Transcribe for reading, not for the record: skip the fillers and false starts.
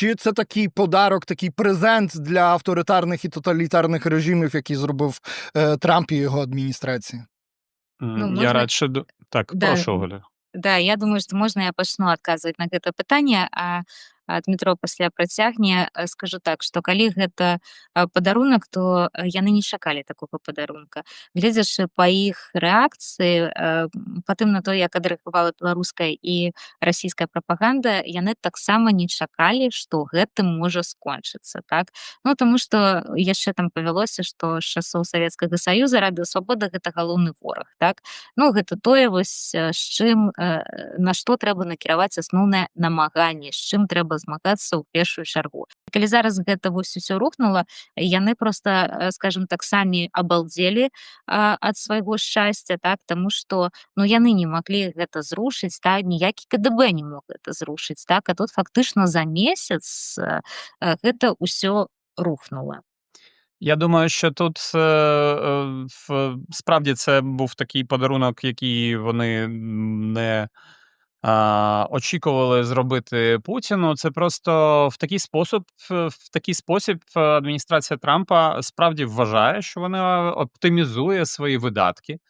Чи це такий подарок, такий презент для авторитарних і тоталітарних режимів, який зробив Трамп і його адміністрація? Ну, Я можна радше так, да, прошу, Оля. да, я думаю, што можна я пачну адказваць на гэта пытанне, а Дмітро пасля працягне. Скажу так, што калі гэта падарунак, то яны не чакалі такога падарунка. Гледзячы па іх рэакцыі, па тым на то, як адрэагавала беларуская і расійская прапаганда, яны таксама не чакалі, што гэтым можа скончыцца, так. Ну, таму што яшчэ там павялося, што з часоў Савецкага Саюза радыёвабода гэта галоўны вораг, так. Ну, гэта тое вось, з чым, на што трэба накіраваць асноўнае намаганне, з чым трэба змагацца ў першую чаргу. Калі зараз гэта вось усё рухнула, яны проста, скажем так, самі абалдзелі ад свайго шчасця, так, таму што, ну, яны не маглі гэта зрушыць, так, ніякі КДБ не мог гэта зрушыць, так, а тут фактычна за месяц гэта ўсё рухнула. Я думаю, що тут справді це був такий подарунок, який вони не очікували зробити Путіну. Це просто в такий спосіб адміністрація Трампа справді вважає, що вона оптимізує свої видатки.